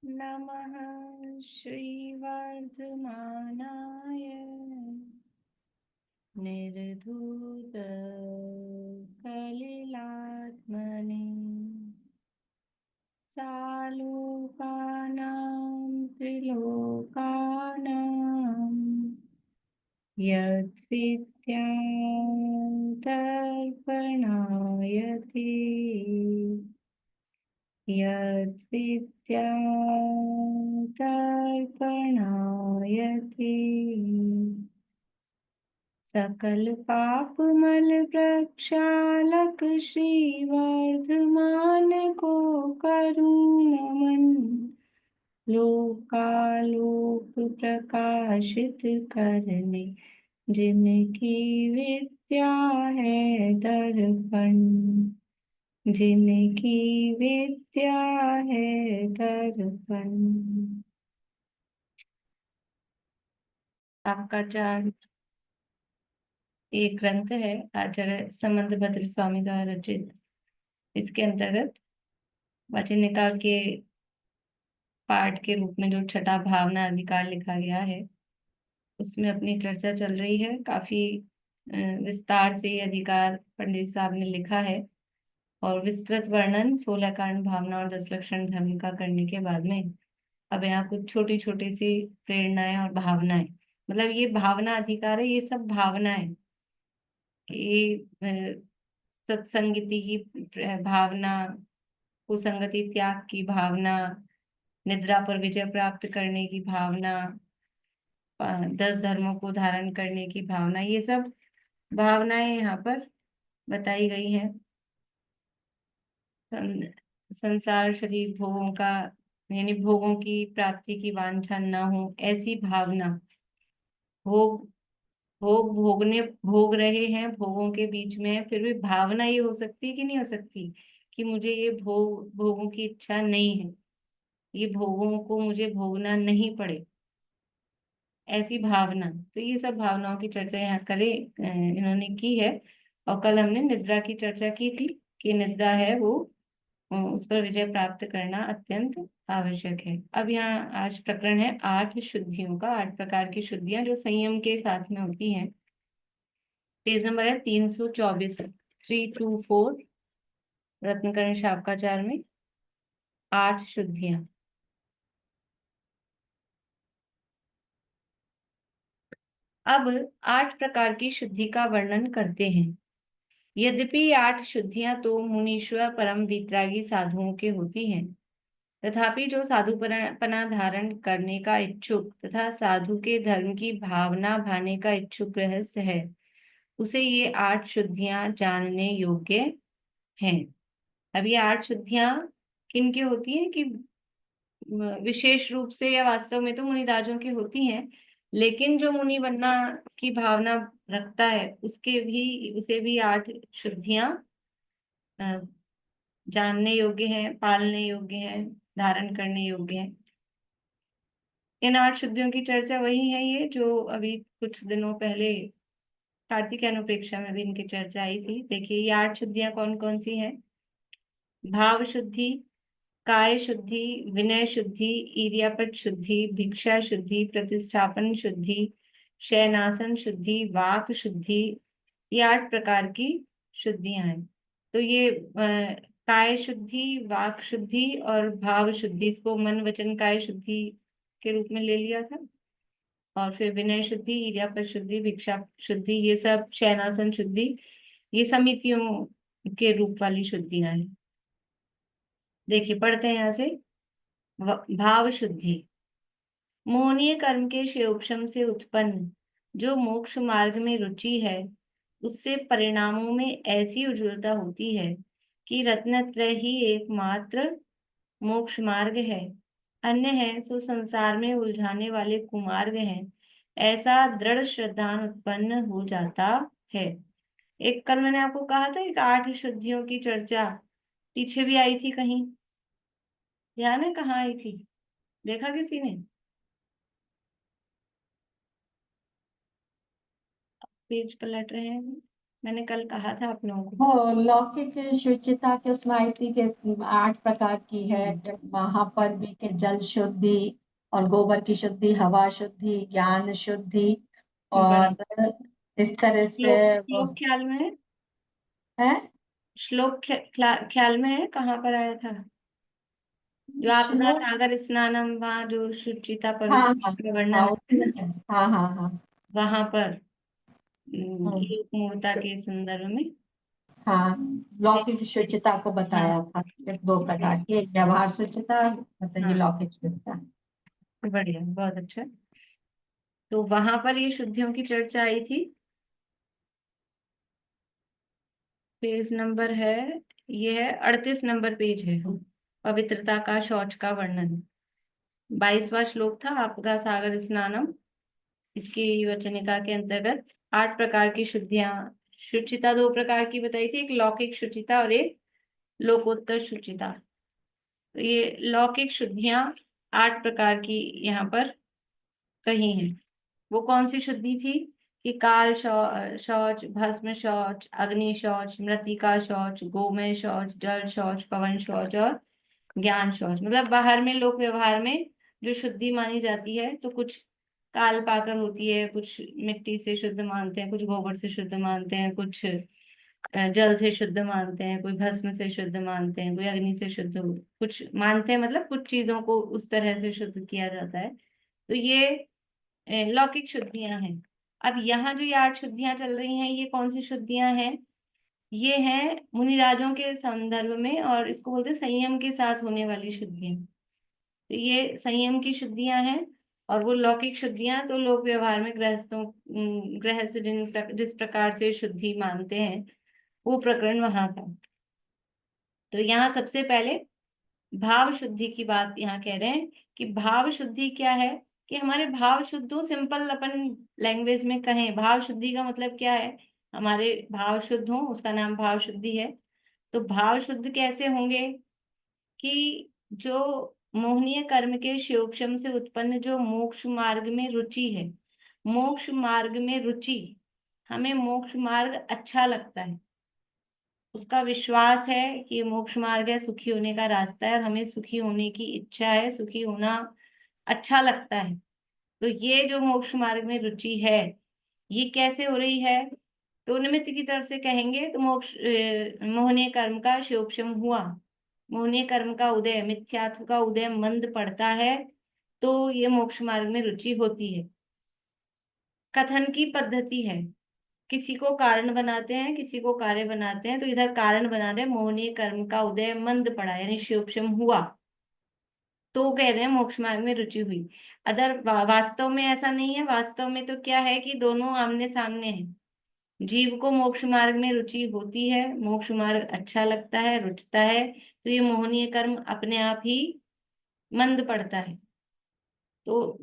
नमः श्रीवर्धमानाय निर्धूतकलिलात्मने सालोकानां त्रिलोकानां यद्विद्यान्तर्पणायते यद्विद्यान्तर्पणायते सकल पाप मल प्रक्षालक श्रीवर्धमान को करूँ नमन। लोकालोक प्रकाशित करने जिनकी विद्या है दर्पण, जिनकी विद्या है दर्पण। आपका चार एक ग्रंथ है आचार्य संबंधभद्र स्वामी द्वारा रचित। इसके अंतर्गत वचनिका के पाठ के रूप में जो छठा भावना अधिकार लिखा गया है उसमें अपनी चर्चा चल रही है। काफी विस्तार से ये अधिकार पंडित साहब ने लिखा है और विस्तृत वर्णन 16 कारण भावना और 10 लक्षण धर्म का करने के बाद में अब यहाँ कुछ छोटी छोटी सी प्रेरणाएं और भावनाएं, मतलब ये भावना अधिकार है, ये सब भावनाएं, ये सत्संगति की भावना, कुसंगति त्याग की भावना, निद्रा पर विजय प्राप्त करने की भावना, 10 धर्मों को धारण करने की भावना, ये सब भावनाएं यहाँ पर बताई गई हैं। संसार शरीर भोगों का यानी भोगों की प्राप्ति की वांछा न हो, ऐसी भावना। भोग भोग रहे हैं, भोगों के बीच में है, फिर भी भावना ये हो सकती है कि नहीं हो सकती कि मुझे ये भोगों की इच्छा नहीं है, ये भोगों को मुझे भोगना नहीं पड़े, ऐसी भावना। तो ये सब भावनाओं की चर्चा यहाँ इन्होंने की है। और कल हमने निद्रा की चर्चा की थी कि निद्रा है वो उस पर विजय प्राप्त करना अत्यंत आवश्यक है। अब यहाँ आज प्रकरण है 8 शुद्धियों का, 8 प्रकार की शुद्धियां जो संयम के साथ में होती हैं। पेज नंबर है 324, 324, रत्नकर्ण शापकाचार में 8 शुद्धियां। अब 8 प्रकार की शुद्धि का वर्णन करते हैं। यद्यपि 8 शुद्धियां तो मुनीश्वर परम वीतरागी साधुओं के होती हैं, तथापि जो साधुपना धारण करने का इच्छुक तथा साधु के धर्म की भावना भाने का इच्छुक गृहस्थ है, उसे ये 8 शुद्धियां जानने योग्य हैं। अब ये 8 शुद्धियां किन की होती हैं कि विशेष रूप से या वास्तव में तो मुनि राजों की होती हैं, लेकिन जो मुनि बनना की भावना रखता है उसे भी 8 शुद्धियां जानने योग्य हैं, पालने योग्य हैं, धारण करने योग्य हैं। इन 8 शुद्धियों की चर्चा वही है ये जो अभी कुछ दिनों पहले कार्तिक अनुप्रेक्षा में भी इनकी चर्चा आई थी। देखिए ये 8 शुद्धियां कौन कौन सी हैं। भाव शुद्धि, काय शुद्धि, विनय शुद्धि, ईर्यापट शुद्धि, भिक्षा शुद्धि, प्रतिष्ठापन शुद्धि, शयनासन शुद्धि, वाक शुद्धि, ये 8 प्रकार की शुद्धियां हैं। तो ये काय शुद्धि, वाक शुद्धि और भाव शुद्धि, इसको मन वचन काय शुद्धि के रूप में ले लिया था। और फिर विनय शुद्धि, ईर्यापट शुद्धि, भिक्षा शुद्धि, ये सब शयनासन शुद्धि, ये समितियों के रूप वाली शुद्धियां हैं। देखिए पढ़ते हैं यहाँ से। भाव शुद्धि, मोहनीय कर्म के क्षयोपशम से उत्पन्न जो मोक्ष मार्ग में रुचि है, उससे परिणामों में ऐसी उज्ज्वलता होती है कि रत्नत्रय ही एकमात्र मोक्ष मार्ग है, अन्य है सो संसार में उलझाने वाले कुमार्ग हैं, ऐसा दृढ़ श्रद्धान उत्पन्न हो जाता है। एक कल मैंने आपको कहा था एक 8 शुद्धियों की चर्चा पीछे भी आई थी कहीं, ध्यान है कहाँ आई थी, देखा किसी ने? पेज पलट रहे हैं। मैंने कल कहा था आप लोगों को। वो लौकिक शुचिता के उसमें आई थी कि 8 प्रकार की है। वहां पर भी कि जल शुद्धि और गोबर की शुद्धि, हवा शुद्धि, ज्ञान शुद्धि, बड़ी। और इस तरह से श्लोक वो श्लोक ख्याल में है? है। श्लोक ख्याल में है, कहाँ पर आया था? जो आपदा श्लोक। सागर स्नानम, वहाँ जो शुचिता हाँ हाँ पवित्र वर्णन हाँ, है उसमें ना, है। हाँ हाँ हाँ। वहां पर हम्म, एक मूर्ता के संदर्भ में। हाँ, लौकिक शुचिता को हाँ बताया था कि 2 प्रकार की, एक व्यवहार शुचिता, मतलब ये हाँ, लौकिक शुचिता। बढ़िया, बहुत अच्छा। तो वहां पर ये शुद्धियों की चर्चा आई थी। पेज नंबर है, ये है 38 नंबर पेज है। पवित्रता का शौच का वर्णन, 22वां श्लोक था, आपदा सागर स्नानम। इसकी वचनिका के अंतर्गत 8 प्रकार की शुद्धियां, शुचिता 2 प्रकार की बताई थी, एक लौकिक शुचिता और एक लोकोत्तर शुचिता। तो ये लौकिक शुद्धियां 8 प्रकार की यहाँ पर कही हैं। वो कौन सी शुद्धि थी? कि काल शौच, भस्म शौच, अग्नि शौच, मृतिका शौच, गोमय शौच, जल शौच, पवन शौच और ज्ञान शौच। मतलब बाहर में लोक व्यवहार में जो शुद्धि मानी जाती है, तो कुछ काल पाकर होती है, कुछ मिट्टी से शुद्ध मानते हैं, कुछ गोबर से शुद्ध मानते हैं, कुछ जल से शुद्ध मानते हैं, कोई भस्म से शुद्ध मानते हैं, कोई अग्नि से शुद्ध कुछ मानते हैं। मतलब कुछ चीजों को उस तरह से शुद्ध किया जाता है। तो ये लौकिक शुद्धियां हैं। अब यहाँ जो ये 8 शुद्धियां चल रही हैं, ये कौन सी शुद्धियां हैं? ये हैं मुनिराजों के संदर्भ में, और इसको बोलते हैं संयम के साथ होने वाली शुद्धियां। तो ये संयम की शुद्धियां हैं। और वो लौकिक शुद्धियां तो लोक व्यवहार में गृहस्थ जिस प्रकार से शुद्धि मानते हैं, वो प्रकरण वहां था। तो यहाँ सबसे पहले भाव शुद्धि की बात यहाँ कह रहे हैं कि भाव शुद्धि क्या है। कि हमारे भाव शुद्ध हो, सिंपल अपन लैंग्वेज में कहें, भाव शुद्धि का मतलब क्या है? हमारे भाव शुद्ध हो, उसका नाम भाव शुद्धि है। तो भाव शुद्ध कैसे होंगे? कि जो मोहनीय कर्म के शिवक्षम से उत्पन्न जो मोक्ष मार्ग में रुचि है, मोक्ष मार्ग में रुचि, हमें मोक्ष मार्ग अच्छा लगता है, उसका विश्वास है कि ये मोक्ष मार्ग है, सुखी होने का रास्ता है, और हमें सुखी होने की इच्छा है, सुखी होना अच्छा लगता है। तो ये जो मोक्ष मार्ग में रुचि है, ये कैसे हो रही है? तो निमित्त की तरफ से कहेंगे तो मोहनीय कर्म का शिवक्षम हुआ, मोहनीय कर्म का उदय, मिथ्यात्व का उदय मंद पड़ता है, तो ये मोक्ष मार्ग में रुचि होती है। कथन की पद्धति है, किसी को कारण बनाते हैं, किसी को कार्य बनाते हैं। तो इधर कारण बना रहे, मोहनीय कर्म का उदय मंद पड़ा, यानी शिवक्षम हुआ, तो कह रहे हैं मोक्ष मार्ग में रुचि हुई। अदर वास्तव में ऐसा नहीं है। वास्तव में तो क्या है कि दोनों आमने सामने हैं। जीव को मोक्ष मार्ग में रुचि होती है, मोक्ष मार्ग अच्छा लगता है, रुचता है, तो ये मोहनीय कर्म अपने आप ही मंद पड़ता है। तो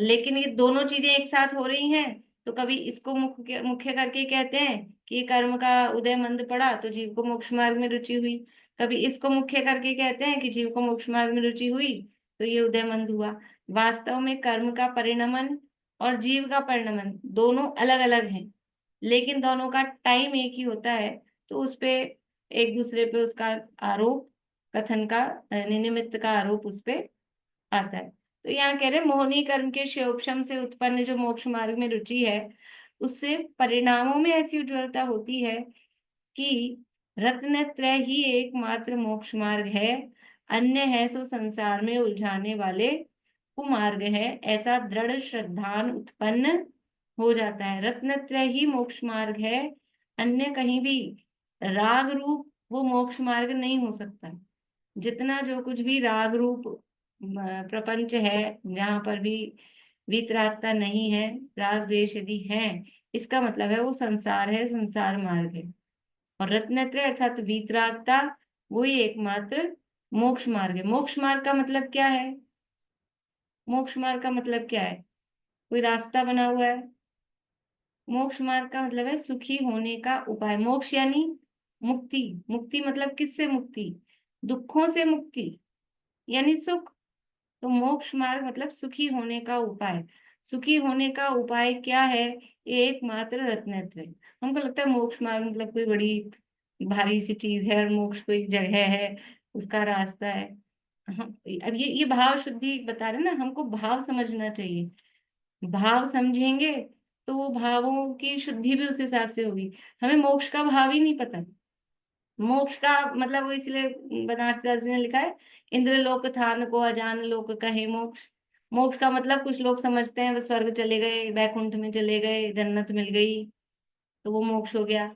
लेकिन ये दोनों चीजें एक साथ हो रही हैं, तो कभी इसको मुख्य मुख्य करके कहते हैं कि ये कर्म का उदय मंद पड़ा तो जीव को मोक्ष मार्ग में रुचि हुई। कभी इसको मुख्य करके कहते हैं कि जीव को मोक्ष मार्ग में रुचि हुई, तो ये उदय मंद हुआ। वास्तव में कर्म का परिणमन और जीव का परिणमन दोनों अलग अलग हैं, लेकिन दोनों का टाइम एक ही होता है। तो उस पे एक दूसरे पे उसका आरोप, कथन का निमित्त का आरोप उस पे आता है। तो यहाँ कह रहे हैं मोहनी कर्म के क्षोभशम से उत्पन्न जो मोक्ष मार्ग में रुचि है, उससे परिणामों में ऐसी उज्ज्वलता होती है कि रत्नत्रय ही एकमात्र मोक्ष मार्ग है, अन्य है सो संसार में उलझाने वाले कुमार्ग है, ऐसा दृढ़ श्रद्धान उत्पन्न हो जाता है। रत्नत्रय ही मोक्ष मार्ग है, अन्य कहीं भी राग रूप वो मोक्ष मार्ग नहीं हो सकता। जितना जो कुछ भी राग रूप प्रपंच है, जहां पर भी वीतरागता नहीं है, राग द्वेष यदि है, इसका मतलब है वो संसार है, संसार मार्ग है। और रत्नत्रय अर्थात वीतरागता, वही एकमात्र मोक्ष मार्ग है। मोक्ष मार्ग का मतलब क्या है? मोक्ष मार्ग का मतलब क्या है? कोई रास्ता बना हुआ है? मोक्ष मार्ग का मतलब है सुखी होने का उपाय। मोक्ष यानी मुक्ति। मुक्ति मतलब किससे मुक्ति? दुखों से मुक्ति, यानी सुख। तो मोक्ष मार्ग मतलब सुखी होने का उपाय। सुखी होने का उपाय क्या है? एकमात्र रत्नत्र है। हमको लगता है मोक्ष मार्ग मतलब कोई बड़ी भारी सी चीज है, और मोक्ष कोई जगह है, उसका रास्ता है। हम अब ये भाव शुद्धि बता रहे ना, हमको भाव समझना चाहिए। भाव समझेंगे तो वो भावों की शुद्धि भी उस हिसाब से होगी। हमें मोक्ष का भाव ही नहीं पता। मोक्ष का मतलब वो इसलिए बनारस जी ने लिखा है, इंद्रलोक थान को अजान लोक कहे मोक्ष। मोक्ष का मतलब कुछ लोग समझते हैं वो स्वर्ग चले गए, वैकुंठ में चले गए, जन्नत मिल गई, तो वो मोक्ष हो गया।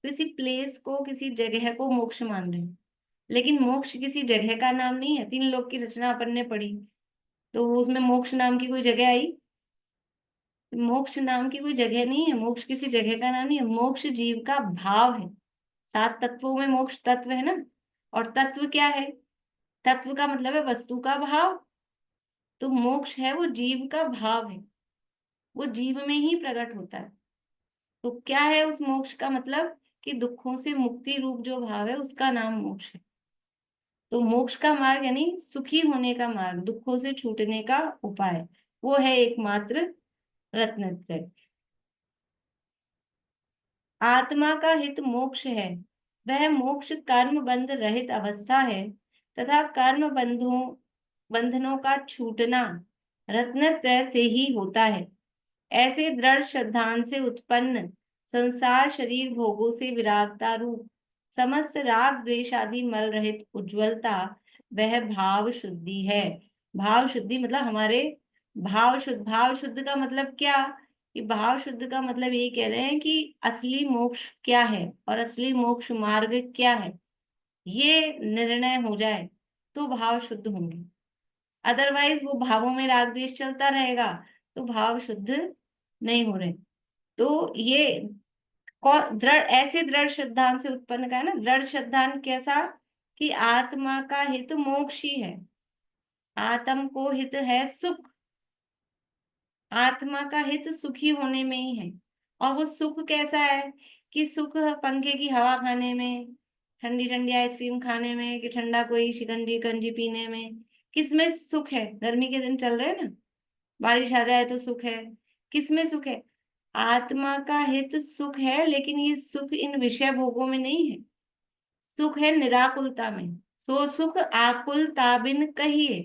किसी प्लेस को, किसी जगह को मोक्ष मान रहे हैं। लेकिन मोक्ष किसी जगह का नाम नहीं है। तीन लोक की रचना अपन ने पढ़ी, तो उसमें मोक्ष नाम की कोई जगह आई? मोक्ष नाम की कोई जगह नहीं है, मोक्ष किसी जगह का नाम नहीं है। मोक्ष जीव का भाव है। सात तत्वों में मोक्ष तत्व है ना। और तत्व क्या है? तत्व का मतलब है वस्तु का भाव। तो मोक्ष है वो जीव का भाव है, वो जीव में ही प्रकट होता है। तो क्या है उस मोक्ष का मतलब? कि दुखों से मुक्ति रूप जो भाव है उसका नाम मोक्ष है। तो मोक्ष का मार्ग यानी सुखी होने का मार्ग, दुखों से छूटने का उपाय, वो है एकमात्र रत्नत्रय। आत्मा का हित मोक्ष है। वह मोक्ष कर्म बंध रहित अवस्था है, तथा कर्म बंधनों का छूटना रत्नत्रय से ही होता है। ऐसे दृढ़ श्रद्धान से उत्पन्न संसार शरीर भोगों से विरागता रूप समस्त राग द्वेष आदि मल रहित उज्ज्वलता, वह भाव शुद्धि है। भाव शुद्धि मतलब हमारे भाव शुद्ध। भाव शुद्ध का मतलब क्या? कि भाव शुद्ध का मतलब ये कह रहे हैं कि असली मोक्ष क्या है और असली मोक्ष मार्ग क्या है, ये निर्णय हो जाए तो भाव शुद्ध होंगे। अदरवाइज वो भावों में राग द्वेष चलता रहेगा तो भाव शुद्ध नहीं हो रहे। तो ये दृढ़, ऐसे दृढ़ श्रद्धान से उत्पन्न का है ना। दृढ़ श्रद्धान कैसा? कि आत्मा का हित मोक्ष ही है। आत्म को हित है सुख। आत्मा का हित सुखी होने में ही है। और वो सुख कैसा है? कि सुख पंखे की हवा खाने में, ठंडी ठंडी आइसक्रीम खाने में, कि ठंडा कोई शिकंजी कंजी पीने में। किसमें सुख है? गर्मी के दिन चल रहे हैं ना, बारिश आ जाए तो सुख है। किसमें सुख है? आत्मा का हित सुख है, लेकिन ये सुख इन विषय भोगों में नहीं है। सुख है निराकुलता में। सो सुख आकुलता बिन कहिए।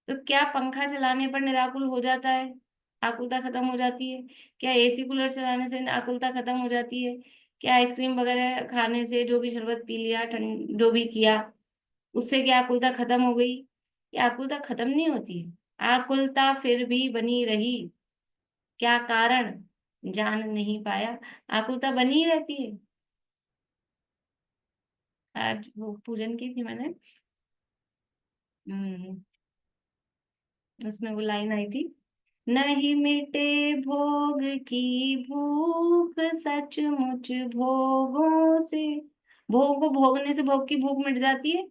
तो क्या पंखा चलाने पर निराकुल हो जाता है? आकुलता खत्म हो जाती है? क्या एसी कूलर चलाने से आकुलता खत्म हो जाती है? क्या आइसक्रीम वगैरह खाने से, जो भी शरबत पी लिया, ठंड जो भी किया, उससे क्या आकुलता खत्म हो गई? ये आकुलता खत्म नहीं होती है। आकुलता फिर भी बनी रही। क्या कारण? जान नहीं पाया। आकुलता बनी ही रहती है। आज वो पूजन की थी मैंने, हम्म, उसमें वो लाइन आई थी, नहीं मिटे भोग की भूख सचमुच भोगों से। भोग को भोगने से भोग की भूख मिट जाती है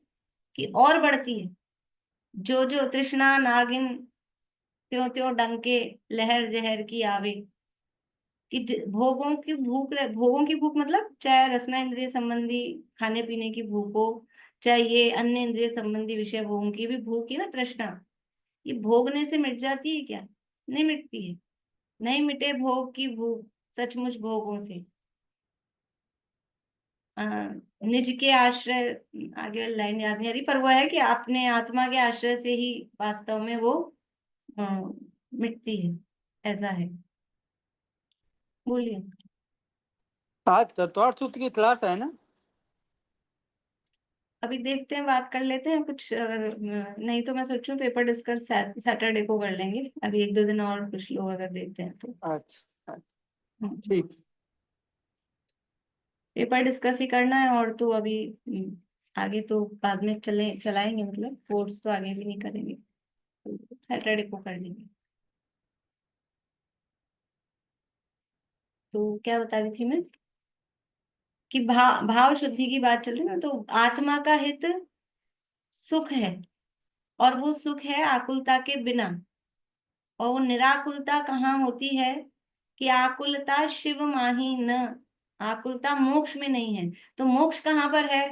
कि और बढ़ती है? जो जो तृष्णा नागिन त्यों त्यों डंके लहर जहर की आवे। कि भोगों की भूख भोगों की भूख मतलब चाहे रसना इंद्रिय संबंधी खाने पीने की भूख हो, चाहे ये अन्य इंद्रिय संबंधी विषय भोगों की भी भूख है ना, तृष्णा, ये भोगने से मिट जाती है क्या? नहीं मिटती है। नहीं मिटे भोग की भूख सचमुच भोगों से। आ, निज के आश्रय, आगे वाली लाइन याद नहीं आ रही, पर वो है कि अपने आत्मा के आश्रय से ही वास्तव में वो अ, मिटती है। ऐसा है। बोलिए। आज चतुर्थ सूत्र की क्लास है ना? अभी देखते हैं, बात कर लेते हैं कुछ, अगर नहीं तो मैं सोचूं पेपर डिस्कस सैटरडे को कर लेंगे। अभी एक दो दिन और कुछ लोग अगर देखते हैं तो। अच्छा, हम्म, ठीक। पेपर डिस्कस ही करना है, और तो अभी आगे तो बाद में चलाएंगे, मतलब कोर्स तो आगे भी नहीं करेंगे, तो सैटरडे को कर लेंगे। तो क्या बता रही थी मैं? कि भाव शुद्धि की बात चल रही है ना, तो आत्मा का हित सुख है, और वो सुख है आकुलता के बिना। और वो निराकुलता कहाँ होती है? कि आकुलता शिव माही न। आकुलता मोक्ष में नहीं है। तो मोक्ष कहाँ पर है?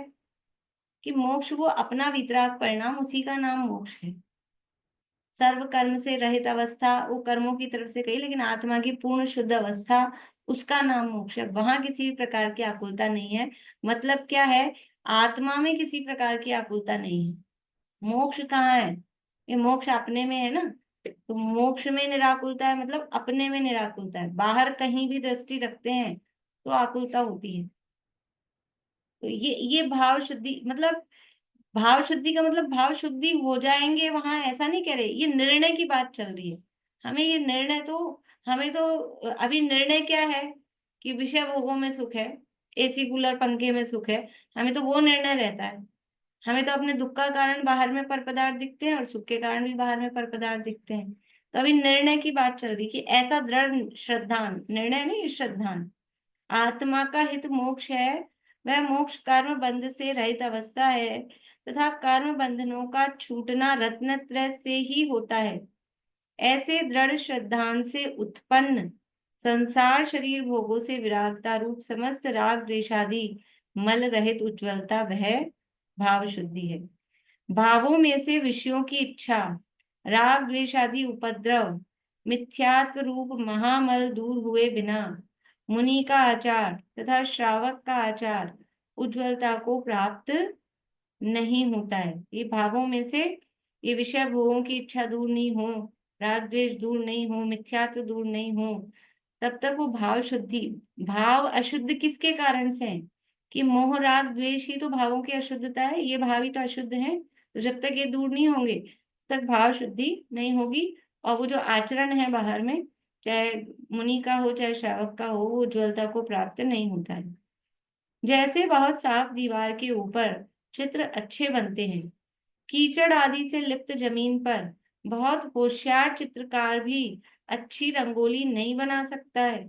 कि मोक्ष वो अपना वितराग परिणाम, उसी का नाम मोक्ष है। सर्व कर्म से रहित अवस्था, वो कर्मों की तरफ से कही, लेकिन आत्मा की पूर्ण शुद्ध अवस्था, उसका नाम मोक्ष है। वहां किसी भी प्रकार की आकुलता नहीं है। मतलब क्या है, आत्मा में किसी प्रकार की आकुलता नहीं है। मोक्ष कहाँ है? ये मोक्ष अपने में है ना। तो मोक्ष में निराकुलता है, मतलब अपने में निराकुलता है। बाहर कहीं भी दृष्टि रखते हैं तो आकुलता होती है। तो ये भाव शुद्धि, मतलब भाव शुद्धि का मतलब भाव शुद्धि हो जाएंगे वहां, ऐसा नहीं कह रहे। ये निर्णय की बात चल रही है। हमें ये निर्णय तो, हमें तो अभी निर्णय क्या है कि विषय भोगों में सुख है, एसी कूलर पंखे में सुख है, हमें तो वो निर्णय रहता है। हमें तो अपने दुख का कारण बाहर में पर पदार्थ दिखते हैं और सुख के कारण भी बाहर में पर पदार्थ दिखते हैं। तो अभी निर्णय की बात चल रही कि ऐसा दृढ़ श्रद्धान, निर्णय नहीं श्रद्धान, आत्मा का हित मोक्ष है। वह मोक्ष कर्म बंध से रहित अवस्था है तथा कर्म बंधनों का छूटना रत्नत्रय से ही होता है। ऐसे दृढ़ श्रद्धान से उत्पन्न संसार शरीर भोगों से विरागता रूप समस्त राग द्वेषादि मल रहित उज्ज्वलता, वह भाव शुद्धि है। भावों में से विषयों की इच्छा, राग द्वेषादि उपद्रव, मिथ्यात्व रूप महामल दूर हुए बिना मुनि का आचार तथा श्रावक का आचार उज्ज्वलता को प्राप्त नहीं होता है। ये भावों में से, ये विषय भोगों की इच्छा दूर नहीं हो, राग द्वेष दूर नहीं हो, मिथ्यात्व दूर नहीं हो, तब तक वो भाव शुद्धि। भाव अशुद्ध किसके कारण से है? कि मोह राग द्वेष ही तो भावों की अशुद्धता है, ये भाव ही तो अशुद्ध है। तो जब तक ये दूर नहीं होंगे तक भाव शुद्धि नहीं होगी। और वो जो आचरण है बाहर में, चाहे मुनि का हो चाहे श्रावक का हो, वो उज्ज्वलता को प्राप्त नहीं होता है। जैसे बहुत साफ दीवार के ऊपर चित्र अच्छे बनते हैं, कीचड़ आदि से लिप्त जमीन पर बहुत होशियार चित्रकार भी अच्छी रंगोली नहीं बना सकता है।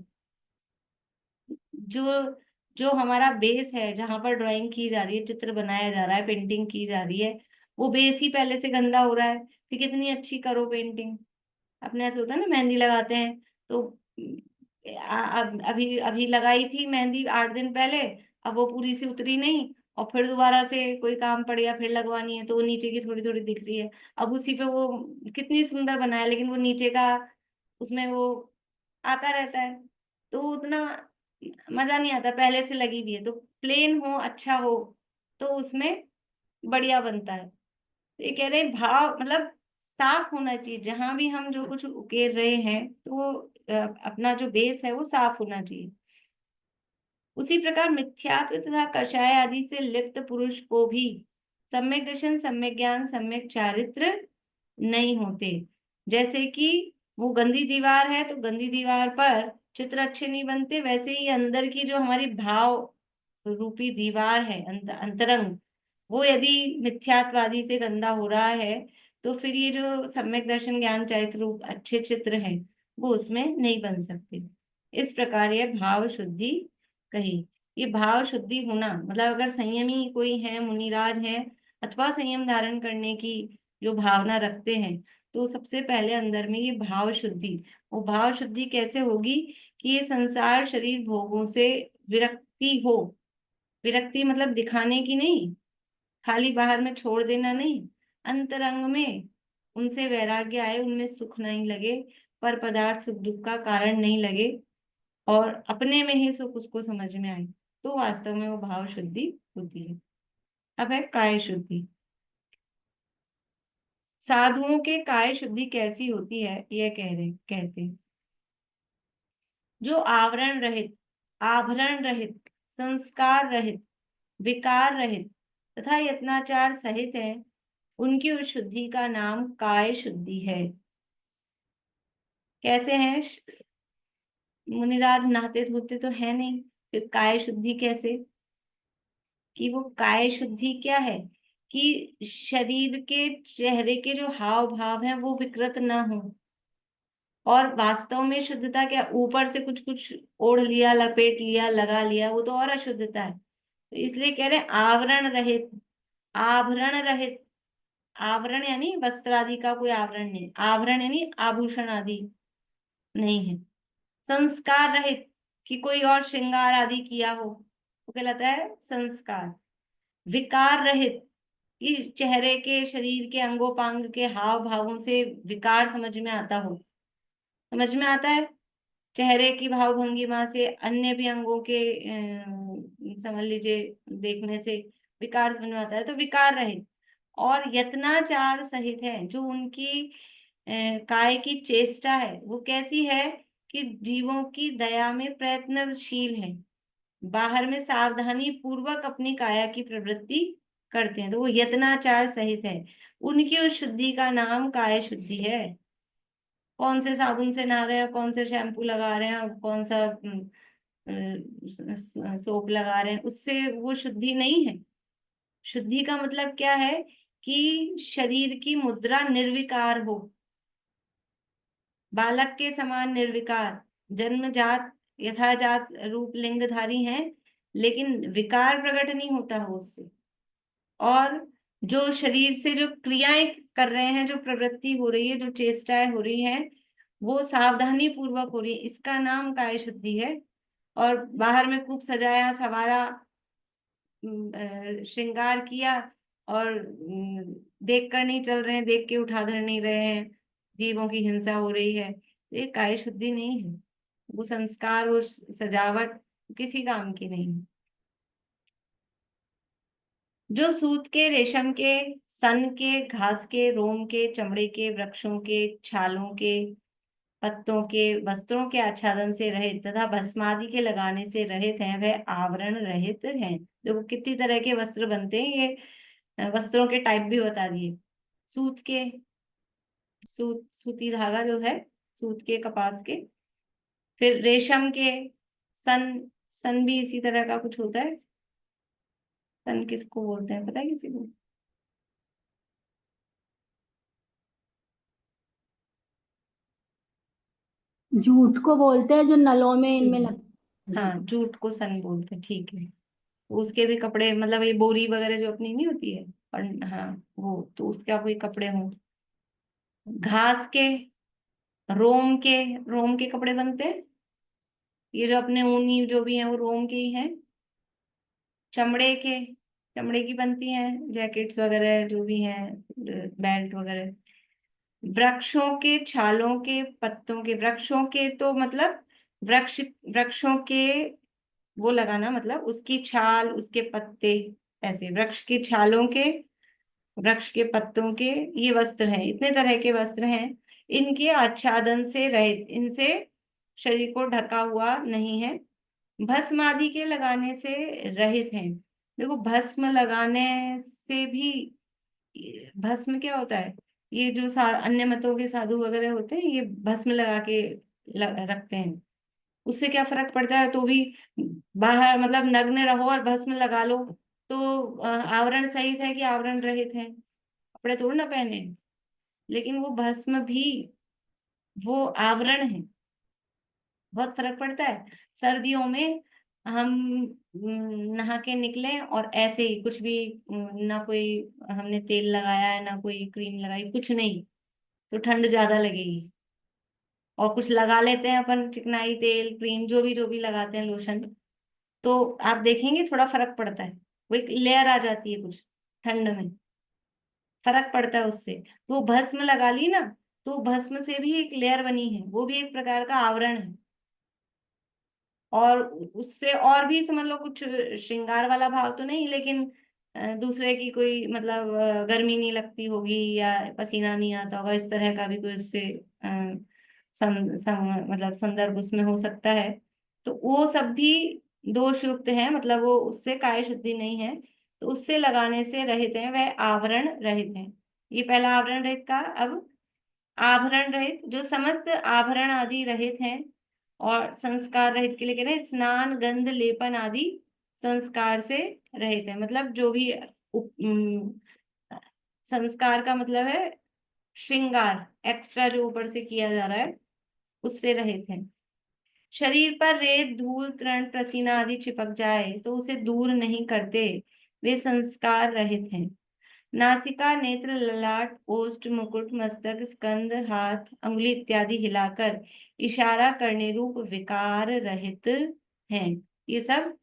जो जो हमारा बेस है, जहां पर ड्राइंग की जा रही है, चित्र बनाया जा रहा है, पेंटिंग की जा रही है, वो बेस ही पहले से गंदा हो रहा है, फिर कितनी अच्छी करो पेंटिंग। अपने ऐसे होता है ना, मेहंदी लगाते हैं तो अब अभी अभी लगाई थी मेहंदी 8 दिन पहले, अब वो पूरी सी उतरी नहीं, और फिर दोबारा से कोई काम पड़ गया, फिर लगवानी है तो वो नीचे की थोड़ी थोड़ी दिख रही है। अब उसी पे वो कितनी सुंदर बनाया, लेकिन वो नीचे का उसमें वो आता रहता है, तो उतना मजा नहीं आता। पहले से लगी हुई है तो प्लेन हो, अच्छा हो, तो उसमें बढ़िया बनता है। तो ये कह रहे हैं भाव मतलब साफ होना चाहिए। जहां भी हम जो कुछ उकेर रहे हैं तो वो अपना जो बेस है वो साफ होना चाहिए। उसी प्रकार मिथ्यात्व तथा कषाय आदि से लिप्त पुरुष को भी सम्यक दर्शन, सम्यक ज्ञान, सम्यक चारित्र नहीं होते। जैसे कि वो गंदी दीवार है तो गंदी दीवार पर चित्र अच्छे नहीं बनते, वैसे ही अंदर की जो हमारी भाव रूपी दीवार है, अंतरंग, वो यदि मिथ्यात्वादी से गंदा हो रहा है तो फिर ये जो सम्यक दर्शन ज्ञान चरित्र रूप अच्छे चित्र हैं वो उसमें नहीं बन सकते। इस प्रकार यह भाव शुद्धि कही। ये भाव शुद्धि होना मतलब अगर संयमी कोई है, मुनिराज है, अथवा संयम धारण करने की जो भावना रखते हैं, तो सबसे पहले अंदर में ये भाव शुद्धि। वो भाव शुद्धि कैसे होगी कि ये संसार शरीर भोगों से विरक्ति हो। विरक्ति मतलब दिखाने की नहीं, खाली बाहर में छोड़ देना नहीं, अंतरंग में उनसे वैराग्य आए, उनमें सुख नहीं लगे, पर पदार्थ सुख दुख का कारण नहीं लगे, और अपने में ही सुख उसको समझ में आए, तो वास्तव में वो भाव शुद्धि होती है। अब है काय शुद्धि। साधुओं के काय शुद्धि कैसी होती है यह कहते हैं, जो आवरण रहित, आभरण रहित, संस्कार रहित, विकार रहित तथा यत्नाचार सहित है, उनकी उस शुद्धि का नाम काय शुद्धि है। कैसे हैं? मुनिराज नहाते धोते तो है नहीं, फिर काय शुद्धि कैसे? कि वो काय शुद्धि क्या है कि शरीर के, चेहरे के जो हाव भाव हैं वो विकृत ना हो। और वास्तव में शुद्धता क्या, ऊपर से कुछ कुछ ओढ़ लिया, लपेट लिया, लगा लिया, वो तो और अशुद्धता है। तो इसलिए कह रहे हैं आवरण रहित, आभरण रहित। आवरण यानी वस्त्र आदि का कोई आवरण नहीं, आवरण यानी आभूषण आदि नहीं है। संस्कार रहित, कि कोई और श्रृंगार आदि किया हो, वो कहलाता है संस्कार। विकार रहित, कि चेहरे के, शरीर के अंगोपांग के हाव भावों से विकार समझ में आता हो। समझ में आता है? चेहरे की भाव भंगिमा से अन्य भी अंगों के समझ लीजिए देखने से विकार समझ में आता है, तो विकार रहित और यत्नाचार सहित है। जो उनकी काय की चेष्टा है वो कैसी है कि जीवों की दया में प्रयत्नशील है, बाहर में सावधानी पूर्वक अपनी काया की प्रवृत्ति करते हैं, तो वो यत्नाचार सहित है। उनकी उस शुद्धि का नाम काय शुद्धि है। कौन से साबुन से नहा रहे हैं, कौन से शैम्पू लगा रहे हैं और कौन सा सोप लगा रहे हैं, उससे वो शुद्धि नहीं है। शुद्धि का मतलब क्या है कि शरीर की मुद्रा निर्विकार हो, बालक के समान निर्विकार, जन्मजात यथाजात रूप लिंगधारी हैं, लेकिन विकार प्रकट नहीं होता हो उससे। और जो शरीर से जो क्रियाएं कर रहे हैं, जो प्रवृत्ति हो रही है, जो चेष्टाएं हो रही हैं, वो सावधानी पूर्वक हो रही है, इसका नाम काय शुद्धि है। और बाहर में खूब सजाया सवारा, श्रृंगार किया और देख कर नहीं चल रहे हैं, देख के उठा धर नहीं रहे हैं, जीवों की हिंसा हो रही है, तो ये काय शुद्धि नहीं है। वो संस्कार और सजावट किसी काम की नहीं है। जो सूत के, रेशम के, सन के, घास के, रोम के, चमड़े के, वृक्षों के, छालों के, पत्तों के, वस्त्रों के आच्छादन से रहित तथा भस्मादि के लगाने से रहित हैं, वह आवरण रहित हैं। देखो कितनी तरह के वस्त्र बनते हैं, ये वस्त्रों के टाइप भी बता दिए। सूत के, सूती धागा जो है, सूत के, कपास के। फिर रेशम के, सन, सन भी इसी तरह का कुछ होता है। सन किसको बोलते हैं, पता है किसी को? जूट को बोलते हैं जो नलों में इनमें लगता है। हाँ, जूट को सन बोलते हैं, ठीक है। उसके भी कपड़े, मतलब ये बोरी वगैरह जो अपनी नहीं होती है, और हाँ वो, तो उसका कोई कपड़े हों। घास के, रोम के, रोम के कपड़े बनते हैं। ये जो अपने ऊनी जो भी हैं वो रोम के ही हैं। चमड़े के, चमड़े की बनती हैं जैकेट्स वगैरह जो भी हैं, बेल्ट वगैरह। वृक्षों के, छालों के, पत्तों के, वृक्षों के तो मतलब वृक्ष, वृक्षों के वो लगाना, मतलब उसकी छाल, उसके पत्ते, ऐसे वृक्ष की छालों के, वृक्ष के पत्तों के ये वस्त्र हैं। इतने तरह के वस्त्र हैं, इनके आच्छादन से रहित, इनसे शरीर को ढका हुआ नहीं है। भस्म आदि के लगाने से रहित हैं। देखो भस्म लगाने से भी, भस्म क्या होता है, ये जो अन्य मतों के साधु वगैरह होते हैं, ये भस्म लगा के रखते हैं। उससे क्या फर्क पड़ता है? तो भी बाहर मतलब नग्न रहो और भस्म लगा लो, तो आवरण सहित है कि आवरण रहित है? कपड़े थोड़ी ना पहने, लेकिन वो भस्म भी वो आवरण है। बहुत फर्क पड़ता है। सर्दियों में हम नहा के निकले और ऐसे ही कुछ भी, ना कोई हमने तेल लगाया है, ना कोई क्रीम लगाई, कुछ नहीं, तो ठंड ज्यादा लगेगी। और कुछ लगा लेते हैं अपन, चिकनाई तेल, क्रीम, जो भी लगाते हैं, लोशन, तो आप देखेंगे थोड़ा फर्क पड़ता है। वो एक लेयर आ जाती है कुछ ठंड में, फर्क पड़ता है उससे। तो भस्म लगा ली ना, तो भस्म से भी एक लेयर बनी है, वो भी एक प्रकार का आवरण है। और उससे और भी समझ लो कुछ श्रृंगार वाला भाव तो नहीं, लेकिन दूसरे की कोई मतलब गर्मी नहीं लगती होगी या पसीना नहीं आता होगा, इस तरह का भी कोई उससे मतलब संदर्भ उसमें हो सकता है। तो वो सब भी दोष युक्त है, मतलब वो उससे काय शुद्धि नहीं है, तो उससे लगाने से रहित है, वह आवरण रहित है। ये पहला आवरण रहित का। अब आभरण रहित, जो समस्त आभरण आदि रहित हैं और संस्कार रहित के लिए कह रहे हैं, स्नान, गंध, लेपन आदि संस्कार से रहित है। मतलब जो भी संस्कार का मतलब है श्रृंगार, एक्स्ट्रा जो ऊपर से किया जा रहा है, उससे रहित है। शरीर पर रेत, धूल, तृण, पसीना आदि चिपक जाए तो उसे दूर नहीं करते, वे संस्कार रहित हैं। नासिका, नेत्र, ललाट, ओष्ठ, मुकुट, मस्तक, स्कंद, हाथ, अंगुली इत्यादि हिलाकर इशारा करने रूप विकार रहित हैं। ये सब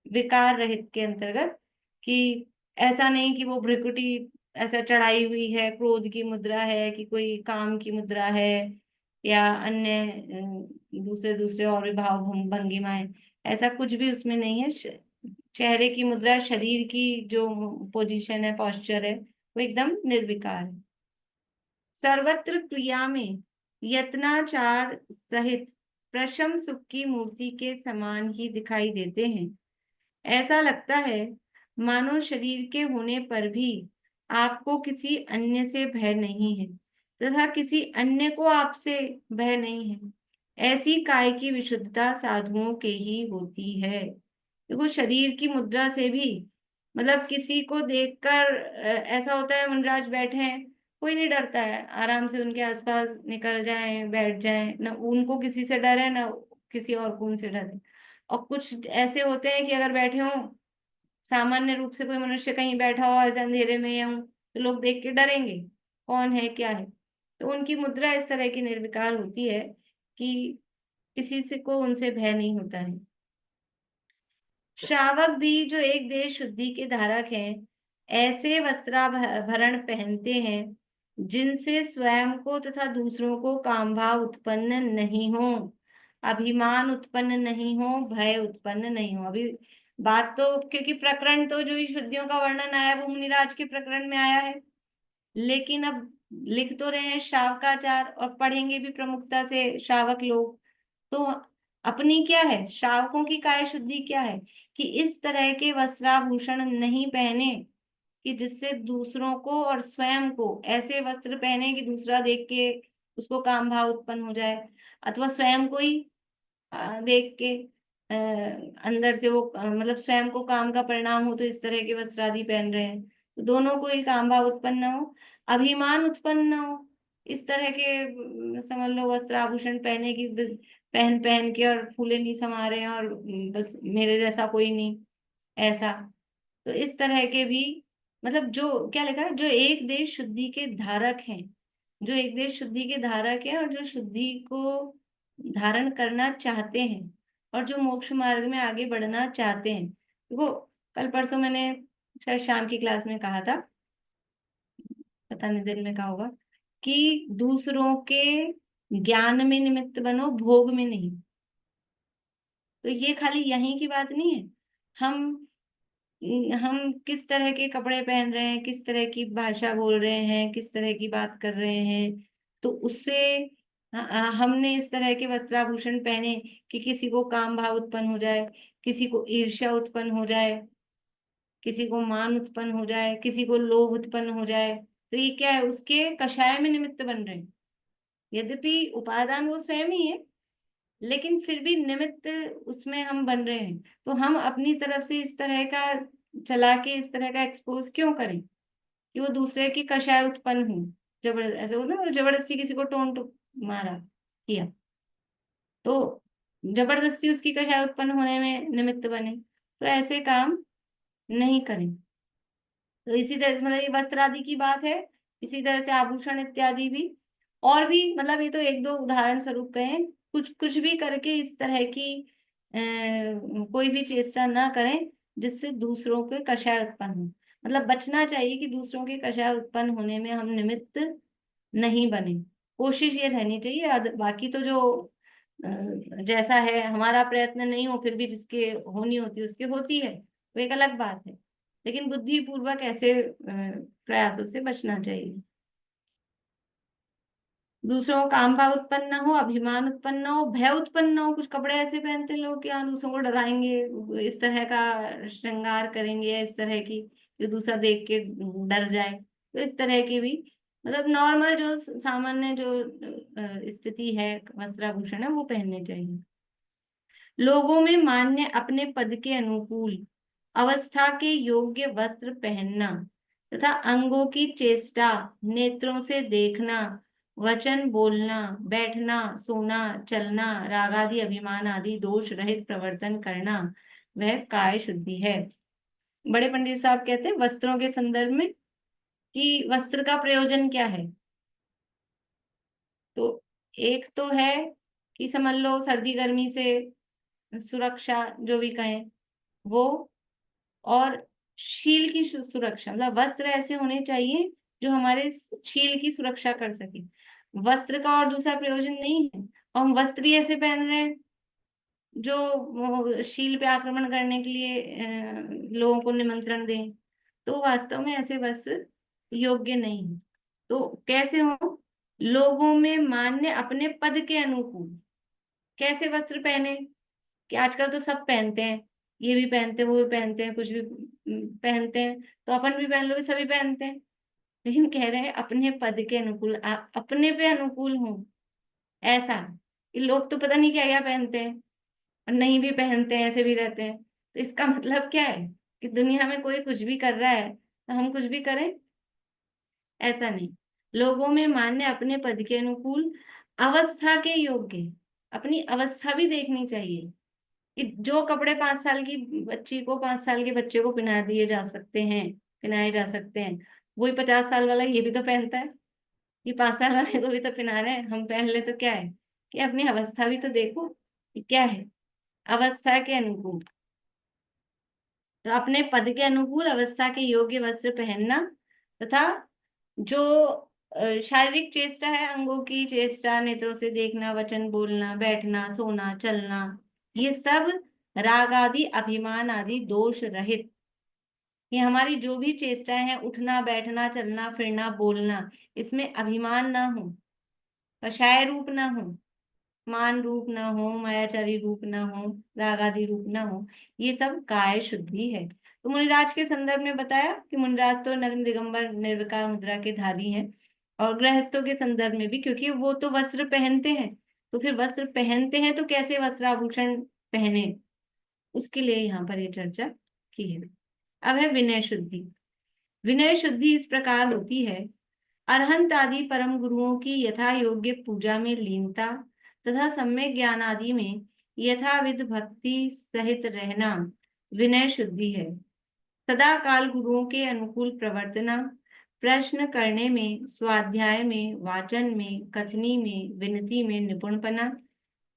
विकार रहित के अंतर्गत, कि ऐसा नहीं कि वो भ्रिकुटी ऐसा चढ़ाई हुई है, क्रोध की मुद्रा है, कि कोई काम की मुद्रा है, या अन्य दूसरे दूसरे और भी भाव भंगिमाएं, ऐसा कुछ भी उसमें नहीं है। चेहरे की मुद्रा, शरीर की जो पोजीशन है, पॉस्चर है, वो एकदम निर्विकार है। सर्वत्र क्रिया में यत्नाचार सहित प्रशम सुख की मूर्ति के समान ही दिखाई देते हैं। ऐसा लगता है मानो शरीर के होने पर भी आपको किसी अन्य से भय नहीं है तथा किसी अन्य को आपसे भय नहीं है। ऐसी काय की विशुद्धता साधुओं के ही होती है। देखो, शरीर की मुद्रा से भी, मतलब किसी को देखकर ऐसा होता है मुंडराज बैठे हैं, कोई नहीं डरता है, आराम से उनके आसपास निकल जाएं, बैठ जाएं, ना उनको किसी से डर है, ना किसी और को उनसे डर है। और कुछ ऐसे होते हैं कि अगर बैठे हों, सामान्य रूप से कोई मनुष्य कहीं बैठा हो ऐसे अंधेरे में या तो लोग देख के डरेंगे, कौन है क्या है। तो उनकी मुद्रा इस तरह की निर्विकार होती है कि किसी से को उनसे भय नहीं होता है। श्रावक भी जो एक देश शुद्धि के धारक हैं, ऐसे वस्त्राभरण पहनते हैं जिनसे स्वयं को तथा दूसरों को कामभाव उत्पन्न नहीं हो, अभिमान उत्पन्न नहीं हो, भय उत्पन्न नहीं हो। अभी बात तो, क्योंकि प्रकरण तो जो शुद्धियों का वर्णन आया वो मुनिराज के प्रकरण में आया है, लेकिन अब लिख तो रहे हैं श्रावकाचार और पढ़ेंगे भी प्रमुखता से श्रावक लोग। तो अपनी क्या है, श्रावकों की काय शुद्धि क्या है कि इस तरह के वस्त्राभूषण नहीं पहने कि जिससे दूसरों को और स्वयं को ऐसे वस्त्र पहने कि दूसरा देख के उसको काम भाव उत्पन्न हो जाए, अथवा स्वयं को ही देख के अंदर से वो मतलब स्वयं को काम का परिणाम हो, तो इस तरह के वस्त्र आदि पहन रहे हैं तो दोनों को ही काम भाव उत्पन्न न हो, अभिमान उत्पन्न न हो। इस तरह के समझ लो वस्त्र आभूषण पहने की पहन पहन के और फूले नहीं समा रहे हैं और बस मेरे जैसा कोई नहीं, ऐसा। तो इस तरह के भी, मतलब जो क्या लिखा है, जो एक देश शुद्धि के धारक हैं, जो एक देश शुद्धि के धारक हैं और जो शुद्धि को धारण करना चाहते हैं और जो मोक्ष मार्ग में आगे बढ़ना चाहते हैं। देखो, कल परसों मैंने शायद शाम की क्लास में कहा था, पता नहीं दिन में कहा होगा, कि दूसरों के ज्ञान में निमित्त बनो, भोग में नहीं। तो ये खाली यहीं की बात नहीं है। हम किस तरह के कपड़े पहन रहे हैं, किस तरह की भाषा बोल रहे हैं, किस तरह की बात कर रहे हैं, तो उससे हमने इस तरह के वस्त्राभूषण पहने कि किसी को काम भाव उत्पन्न हो जाए, किसी को ईर्ष्या उत्पन्न हो जाए, किसी को मान उत्पन्न हो जाए, किसी को लोभ उत्पन्न हो जाए, तो ये क्या है, उसके कषाय में निमित्त बन रहे हैं। यद्यपि उपादान वो स्वयं ही है, लेकिन फिर भी निमित्त उसमें हम बन रहे हैं। तो हम अपनी तरफ से इस तरह का चला के इस तरह का एक्सपोज क्यों करें कि वो दूसरे की कषाय उत्पन्न हो, जबरदस्त ऐसे हो ना, जबरदस्ती किसी को टोंट मारा किया तो जबरदस्ती उसकी कषाय उत्पन्न होने में निमित्त बने, तो ऐसे काम नहीं करें। तो इसी तरह मतलब ये वस्त्र आदि की बात है, इसी तरह से आभूषण इत्यादि भी, और भी मतलब ये तो एक दो उदाहरण स्वरूप कहें, कुछ कुछ भी करके इस तरह की कोई भी चेष्टा ना करें जिससे दूसरों के कषाय उत्पन्न हो। मतलब बचना चाहिए कि दूसरों के कषाय उत्पन्न होने में हम निमित्त नहीं बने, कोशिश ये रहनी चाहिए। बाकी तो जो जैसा है हमारा प्रयत्न नहीं हो फिर भी जिसके होनी होती है उसके होती है, वो एक अलग बात है, लेकिन बुद्धि पूर्वक ऐसे प्रयासों से बचना चाहिए। दूसरों को काम भाव उत्पन्न न हो, अभिमान उत्पन्न न हो, भय उत्पन्न न हो। कुछ कपड़े ऐसे पहनते हैं लोग कि हाँ दूसरों को डराएंगे, इस तरह का श्रृंगार करेंगे या इस तरह की जो दूसरा देख के डर जाए, तो इस तरह की भी मतलब नॉर्मल जो सामान्य जो स्थिति है वस्त्राभूषण है वो पहनने चाहिए। लोगों में मान्य अपने पद के अनुकूल अवस्था के योग्य वस्त्र पहनना तथा अंगों की चेष्टा, नेत्रों से देखना, वचन बोलना, बैठना, सोना, चलना, राग आदि अभिमान आदि दोष रहित प्रवर्तन करना, वह काय शुद्धि है। बड़े पंडित साहब कहते हैं वस्त्रों के संदर्भ में कि वस्त्र का प्रयोजन क्या है। तो एक तो है कि समझ लो सर्दी गर्मी से सुरक्षा जो भी कहें वो, और शील की सुरक्षा, मतलब वस्त्र ऐसे होने चाहिए जो हमारे शील की सुरक्षा कर सके। वस्त्र का और दूसरा प्रयोजन नहीं है, और हम वस्त्र ही ऐसे पहन रहे हैं जो वो शील पे आक्रमण करने के लिए लोगों को निमंत्रण दें, तो वास्तव में ऐसे वस्त्र योग्य नहीं है। तो कैसे हो? लोगों में मान्य, अपने पद के अनुकूल। कैसे वस्त्र पहने? कि आजकल तो सब पहनते हैं, ये भी पहनते हैं, वो भी पहनते हैं, कुछ भी पहनते हैं, तो अपन भी पहन लो, सभी पहनते हैं। लेकिन कह रहे हैं अपने पद के अनुकूल, अपने पे अनुकूल हो। ऐसा कि लोग तो पता नहीं क्या क्या पहनते हैं और नहीं भी पहनते हैं, ऐसे भी रहते हैं। तो इसका मतलब क्या है कि दुनिया में कोई कुछ भी कर रहा है तो हम कुछ भी करें? ऐसा नहीं। लोगों में मान्य, अपने पद के अनुकूल, अवस्था के योग्य। अपनी अवस्था भी देखनी चाहिए कि जो कपड़े 5 साल की बच्ची को, 5 साल के बच्चे को पहना दिए जा सकते हैं, पहनाए जा सकते हैं, वही 50 साल वाला ये भी तो पहनता है। ये 5 साल वाले को भी तो पहना रहे हैं, हम पहन ले तो क्या है? कि अपनी अवस्था भी तो देखो कि क्या है। अवस्था के अनुकूल, तो अपने पद के अनुकूल अवस्था के योग्य वस्त्र पहनना, तथा जो शारीरिक चेष्टा है, अंगों की चेष्टा, नेत्रों से देखना, वचन बोलना, बैठना, सोना, चलना, ये सब राग आदि, अभिमान आदि दोष रहित। ये हमारी जो भी चेष्टाएं हैं, उठना, बैठना, चलना, फिरना, बोलना, इसमें अभिमान ना हो, कषाय रूप ना हो, मान रूप ना हो, मायाचारी रूप ना हो, राग आदि रूप ना हो। ये सब काय शुद्धि है। तो मुनिराज के संदर्भ में बताया कि मुनिराज तो नग्न दिगंबर निर्विकार मुद्रा के धारी हैं, और गृहस्थों के संदर्भ में भी, क्योंकि वो तो वस्त्र पहनते हैं। तो फिर वस्त्र पहनते हैं तो कैसे वस्त्राभूषण पहने, उसके लिए यहाँ पर ये चर्चा की है। अब है विनय शुद्धि। विनय शुद्धि इस प्रकार होती है: अरहंत आदि परम गुरुओं की यथा योग्य पूजा में लीनता तथा सम्यक ज्ञान आदि में यथाविध भक्ति सहित रहना विनय शुद्धि है। सदा काल गुरुओं के अनुकूल प्रवर्तना, प्रश्न करने में, स्वाध्याय में, वाचन में, कथनी में, विनती में निपुणपना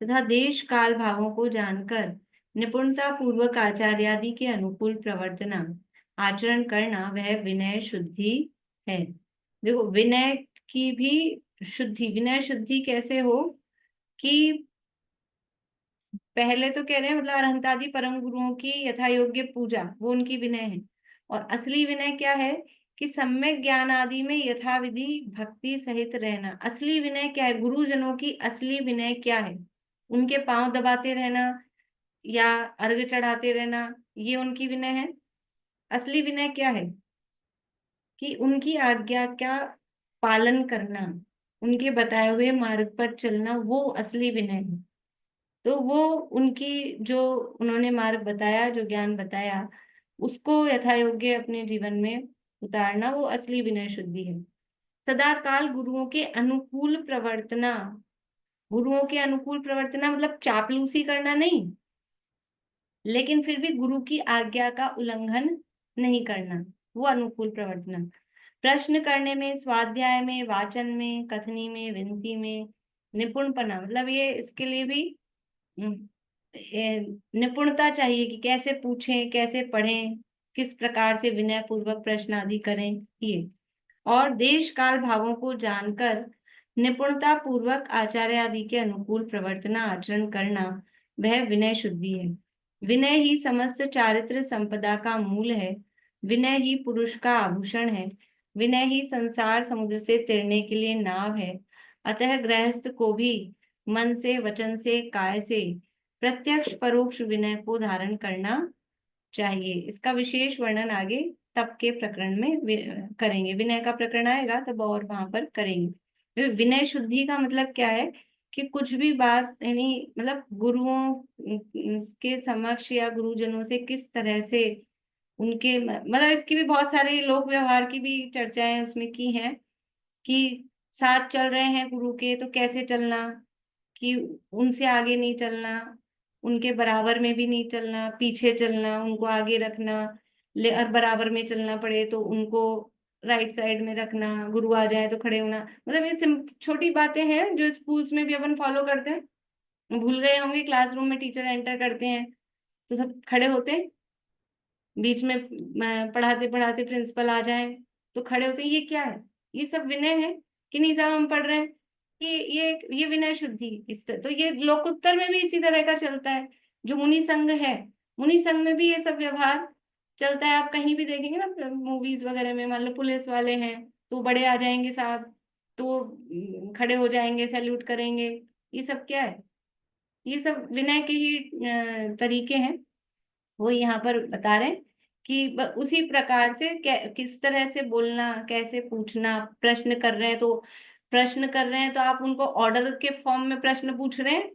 तथा देश काल भावों को जानकर निपुणता पूर्वक आचार्यादि के अनुकूल प्रवर्तना आचरण करना, वह विनय शुद्धि है। देखो, विनय की भी शुद्धि, विनय शुद्धि कैसे हो कि पहले तो कह रहे हैं मतलब अरहंतादि परम गुरुओं की यथा योग्य पूजा, वो उनकी विनय है। और असली विनय क्या है कि सम्यक ज्ञान आदि में यथाविधि भक्ति सहित रहना। असली विनय क्या है? गुरुजनों की असली विनय क्या है? उनके पांव दबाते रहना या अर्घ चढ़ाते रहना, ये उनकी विनय है। असली विनय क्या है? कि उनकी आज्ञा का पालन करना, उनके बताए हुए मार्ग पर चलना, वो असली विनय है। तो वो उनकी जो उन्होंने मार्ग बताया, जो ज्ञान बताया, उसको यथा योग्य अपने जीवन में उतारना, वो असली विनय शुद्धि है। सदा काल गुरुओं के अनुकूल प्रवर्तना, गुरुओं के अनुकूल प्रवर्तना मतलब चापलूसी करना नहीं, लेकिन फिर भी गुरु की आज्ञा का उल्लंघन नहीं करना, वो अनुकूल प्रवर्तना। प्रश्न करने में, स्वाध्याय में, वाचन में, कथनी में, विनती में निपुणपना, मतलब ये इसके लिए भी निपुणता चाहिए कि कैसे पूछें, कैसे पढ़ें, किस प्रकार से विनय पूर्वक प्रश्न आदि करें, ये। और देश काल भावों को जानकर निपुणता पूर्वक आचार्य आदि के अनुकूल प्रवर्तना आचरण करना, वह विनय शुद्धि है। विनय ही समस्त चारित्र संपदा का मूल है। विनय ही पुरुष का आभूषण है। विनय ही संसार समुद्र से तैरने के लिए नाव है। अतः गृहस्थ को भी मन से, वचन से, काय से प्रत्यक्ष परोक्ष विनय को धारण करना चाहिए। इसका विशेष वर्णन आगे तप के प्रकरण में करेंगे। विनय का प्रकरण आएगा तब और वहां पर करेंगे। विनय शुद्धि का मतलब क्या है कि कुछ भी बात, यानी मतलब गुरुओं के समक्ष या गुरुजनों से किस तरह से उनके, मतलब इसकी भी बहुत सारे लोक व्यवहार की भी चर्चाएं उसमें की हैं कि साथ चल रहे हैं गुरु के तो कैसे चलना, कि उनसे आगे नहीं चलना, उनके बराबर में भी नहीं चलना, पीछे चलना, उनको आगे रखना, और बराबर में चलना पड़े तो उनको राइट साइड में रखना, गुरु आ जाए तो खड़े होना। मतलब ये छोटी बातें हैं जो स्कूल्स में भी अपन फॉलो करते हैं। भूल गए होंगे, क्लासरूम में टीचर एंटर करते हैं तो सब खड़े होते हैं, बीच में पढ़ाते पढ़ाते प्रिंसिपल आ जाए तो खड़े होते, ये क्या है? ये सब विनय है कि नहीं साहब? हम पढ़ रहे हैं कि ये विनय शुद्धि। इस तो ये लोकोत्तर में भी इसी तरह का चलता है। जो मुनि संघ है, मुनि संघ में भी ये सब व्यवहार चलता है। आप कहीं भी देखेंगे ना मूवीज वगैरह में, मान लो पुलिस वाले हैं तो बड़े आ जाएंगे साहब, तो खड़े हो जाएंगे, सैल्यूट करेंगे। ये सब क्या है? ये सब विनय के ही तरीके हैं। वो यहाँ पर बता रहे हैं कि उसी प्रकार से किस तरह से बोलना, कैसे पूछना। प्रश्न कर रहे हैं तो आप उनको ऑर्डर के फॉर्म में प्रश्न पूछ रहे हैं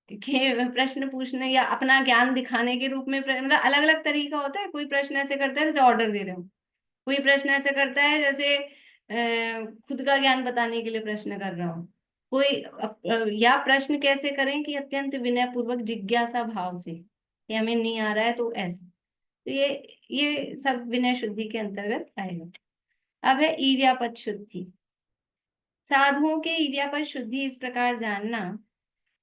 कि प्रश्न पूछने या अपना ज्ञान दिखाने के रूप में मतलब अलग अलग तरीका होता है। कोई प्रश्न ऐसे करता है जैसे ऑर्डर दे रहे हो, कोई प्रश्न ऐसे करता है जैसे खुद का ज्ञान बताने के लिए प्रश्न कर रहा हो। कोई या प्रश्न कैसे करें कि अत्यंत विनय पूर्वक जिज्ञासा भाव से, कि हमें नहीं आ रहा है तो ऐसे। तो ये सब विनय शुद्धि के अंतर्गत आएगा। अब है ईर्यापद शुद्धि। साधुओं के ईर्यापद शुद्धि इस प्रकार जानना,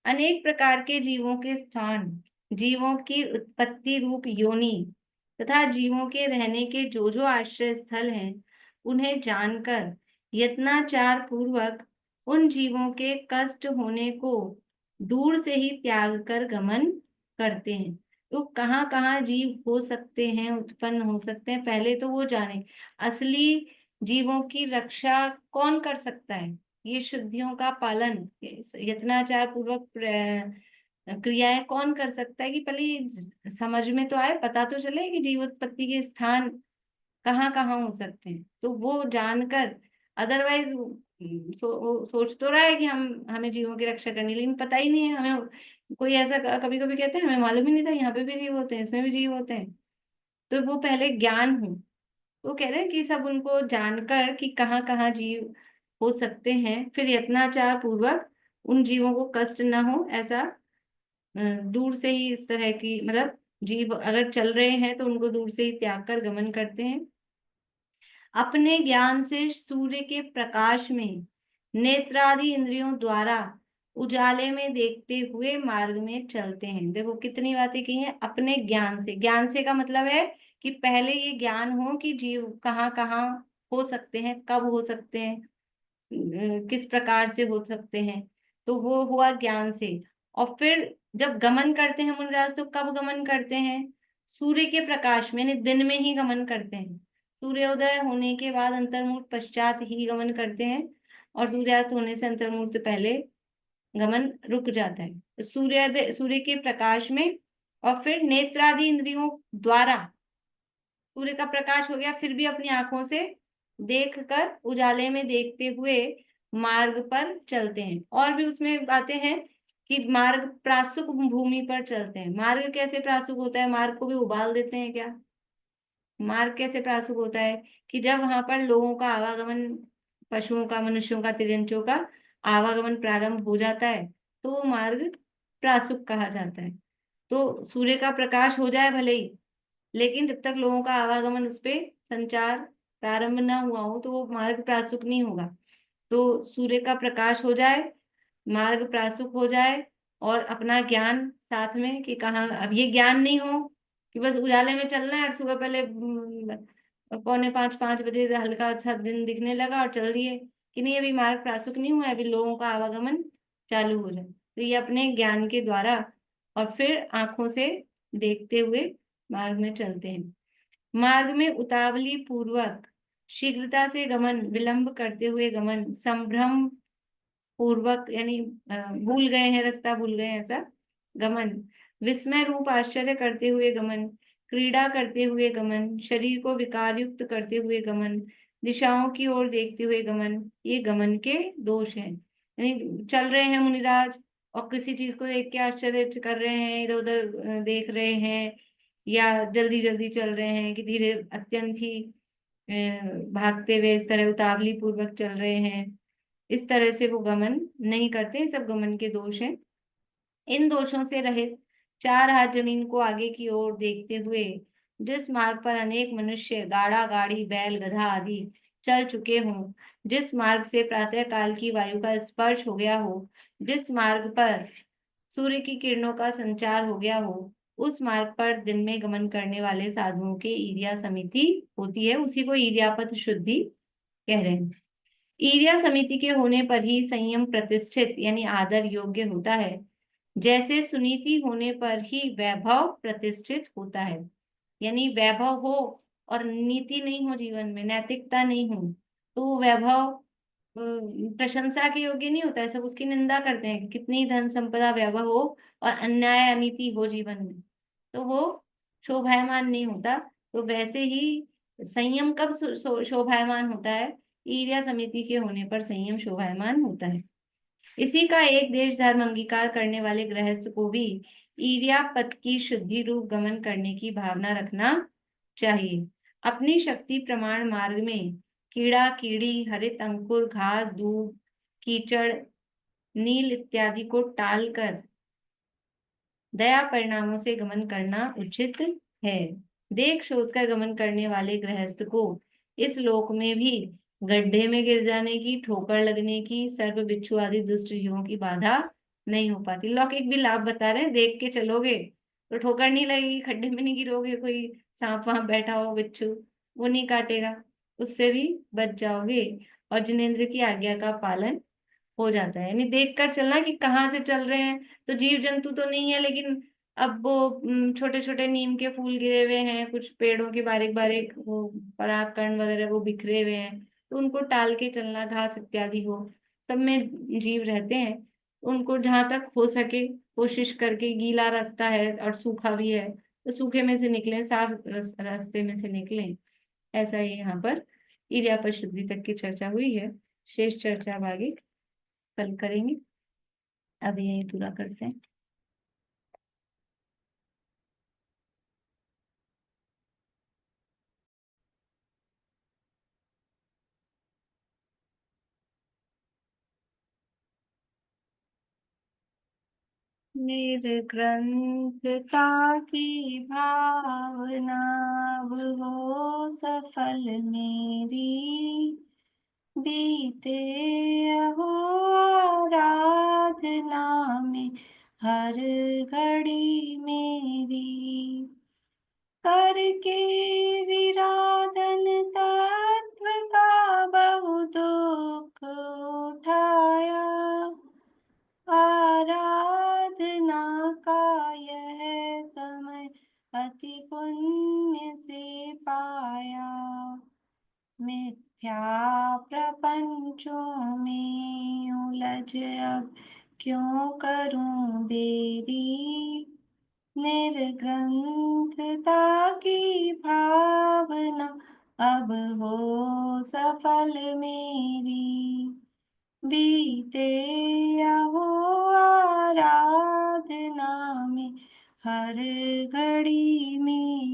अनेक प्रकार के जीवों के स्थान, जीवों की उत्पत्ति रूप योनि तथा जीवों के रहने के जो आश्रय स्थल हैं, उन्हें जानकर यत्नाचार पूर्वक उन जीवों के कष्ट होने को दूर से ही त्याग कर गमन करते हैं। तो कहाँ कहाँ जीव हो सकते हैं, उत्पन्न हो सकते हैं, पहले तो वो जाने। असली जीवों की रक्षा कौन कर सकता है? ये शुद्धियों का पालन, यत्नाचार पूर्वक क्रियाएं कौन कर सकता है? कि पहले ये समझ में तो आए, पता तो चले कि जीवोत्पत्ति के स्थान कहाँ कहाँ हो सकते हैं, तो वो जानकर। अदरवाइज सोच तो रहा है कि हमें जीवों की रक्षा करनी, लेकिन पता ही नहीं है हमें। कोई ऐसा कभी कभी कहते हैं हमें मालूम ही नहीं था यहाँ पे भी जीव होते हैं, इसमें भी जीव होते हैं। तो वो पहले ज्ञान हो, वो कह रहे हैं कि सब उनको जानकर कि कहाँ कहाँ जीव हो सकते हैं, फिर यत्नाचार पूर्वक उन जीवों को कष्ट न हो, ऐसा दूर से ही इस तरह की, मतलब जीव अगर चल रहे हैं तो उनको दूर से ही त्याग कर गमन करते हैं। अपने ज्ञान से सूर्य के प्रकाश में नेत्रादि इंद्रियों द्वारा उजाले में देखते हुए मार्ग में चलते हैं। देखो कितनी बातें की हैं। अपने ज्ञान से, ज्ञान से का मतलब है कि पहले ये ज्ञान हो कि जीव कहाँ कहाँ हो सकते हैं, कब हो सकते हैं, किस प्रकार से हो सकते हैं, तो वो हुआ ज्ञान से। और फिर जब गमन करते हैं मुनिराज, तो कब गमन करते हैं? सूर्य के प्रकाश में, यानी दिन में ही गमन करते हैं। सूर्योदय होने के बाद अंतर्मुहूर्त पश्चात ही गमन करते हैं, और सूर्यास्त होने से अंतर्मुहूर्त पहले गमन रुक जाता है। तो सूर्य के प्रकाश में, और फिर नेत्रादि इंद्रियों द्वारा, सूर्य का प्रकाश हो गया, फिर भी अपनी आंखों से देखकर उजाले में देखते हुए मार्ग पर चलते हैं। और भी उसमें बातें हैं कि मार्ग प्रासुक भूमि पर चलते हैं। मार्ग कैसे प्रासुक होता है? मार्ग को भी उबाल देते हैं क्या? मार्ग कैसे प्रासुक होता है? कि जब वहां पर लोगों का आवागमन, पशुओं का, मनुष्यों का, तिर्यंचों का आवागमन प्रारंभ हो जाता है, तो वो मार्ग प्रासुक कहा जाता है। तो सूर्य का प्रकाश हो जाए भले ही, लेकिन जब तक लोगों का आवागमन, उस पे संचार प्रारंभ ना हुआ हो, तो वो मार्ग प्रासुक नहीं होगा। तो सूर्य का प्रकाश हो जाए, मार्ग प्रासुक हो जाए, और अपना ज्ञान साथ में कि कहाँ। अब ये ज्ञान नहीं हो कि बस उजाले में चलना है, और सुबह पहले 4:45 5 बजे हल्का सा दिन दिखने लगा और चल दिए, कि नहीं अभी मार्ग प्रासुक नहीं हुआ है, अभी लोगों का आवागमन चालू हो जाए। तो ये अपने ज्ञान के द्वारा और फिर आंखों से देखते हुए मार्ग में चलते हैं। मार्ग में उतावली पूर्वक शीघ्रता से गमन, विलंब करते हुए गमन, संभ्रम पूर्वक, यानी भूल गए हैं, रास्ता भूल गए हैं, ऐसा गमन। विस्मय रूप आश्चर्य करते हुए गमन, क्रीड़ा करते हुए गमन, शरीर को विकार युक्त करते हुए गमन, दिशाओं की ओर देखते हुए गमन, ये गमन के दोष हैं। यानी चल रहे हैं मुनिराज और किसी चीज को देख के आश्चर्य कर रहे हैं, इधर उधर देख रहे हैं, या जल्दी जल्दी चल रहे हैं कि धीरे, अत्यंत ही भागते हुए इस तरह उतावली पूर्वक चल रहे हैं, इस तरह से वो गमन नहीं करते। सब गमन के दोष हैं। इन दोषों से रहित 4 हाथ जमीन को आगे की ओर देखते हुए जिस मार्ग पर अनेक मनुष्य गाड़ा गाड़ी बैल गधा आदि चल चुके हों, जिस मार्ग से प्रातः काल की वायु का स्पर्श हो गया हो, जिस मार्ग पर सूर्य की किरणों का संचार हो गया हो, उस मार्ग पर दिन में गमन करने वाले साधुओं की ईर्ष्या समिति होती है, उसी को ईर्ष्यापत शुद्धि कह रहे हैं। ईर्ष्या समिति के होने पर ही संयम प्रतिष्ठित यानी आदर योग्य होता है, जैसे सुनीति होने पर ही वैभव प्रतिष्ठित होता है। यानी वैभव हो और नीति नहीं हो, जीवन में नैतिकता नहीं हो, तो वो वैभव प्रशंसा के योग्य नहीं होता है। सब उसकी निंदा करते हैं कि कितनी धन संपदा वैभव हो और अन्याय अनीति हो जीवन में, तो वो शोभायमान नहीं होता। तो वैसे ही संयम कब शोभायमान होता है? ईर्ष्या समिति के होने पर संयम शोभायमान होता है। इसी का एक देश धर्म अंगीकार करने वाले गृहस्थ को भी ईर्ष्यापत की शुद्धि रूप गमन करने की भावना रखना चाहिए। अपनी शक्ति प्रमाण मार्ग में कीड़ा कीड़ी, हरित अंकुर, घास, दूब, कीचड़, नील इत्यादि को टालकर दया परिणामों से गमन करना उचित है। देख शोध कर गमन करने वाले गृहस्थ को इस लोक में भी गड्ढे में गिर जाने की, ठोकर लगने की, सर्प बिच्छू आदि दुष्ट जीवों की बाधा नहीं हो पाती। लौकिक भी लाभ बता रहे हैं, देख के चलोगे तो ठोकर नहीं लगेगी, खड्डे में नहीं गिरोगे, कोई सांप वहां बैठा हो बिच्छू वो नहीं काटेगा, उससे भी बच जाओगे और जिनेंद्र की आज्ञा का पालन हो जाता है। यानी देख कर चलना कि कहाँ से चल रहे हैं। तो जीव जंतु तो नहीं है, लेकिन अब वो छोटे छोटे नीम के फूल गिरे हुए हैं, कुछ पेड़ों के बारीक बारीक वो परागकण वगैरह वो बिखरे हुए हैं, तो उनको टाल के चलना, घास इत्यादि हो, सब में जीव रहते हैं, उनको जहां तक हो सके कोशिश करके, गीला रास्ता है और सूखा भी है तो सूखे में से निकलें, साफ रास्ते में से निकलें। ऐसा ही यहाँ पर इर्यापद शुद्धि तक की चर्चा हुई है। शेष चर्चा अब आगे कल करेंगे। अभी यही पूरा करते हैं। निर्ग्रंथता की भावना अब हो सफल मेरी, बीते अहो आराधना में हर घड़ी मेरी, करके विराधन तत्व का बहु दुख उठाया, आराधना का यह समय अति पुण्य से पाया, मिथ्या प्रपंचों में उलझ अब क्यों करूं देरी, निर्ग्रंथता की भावना अब हो सफल मेरी, बीते अहो आराधना में हर घड़ी में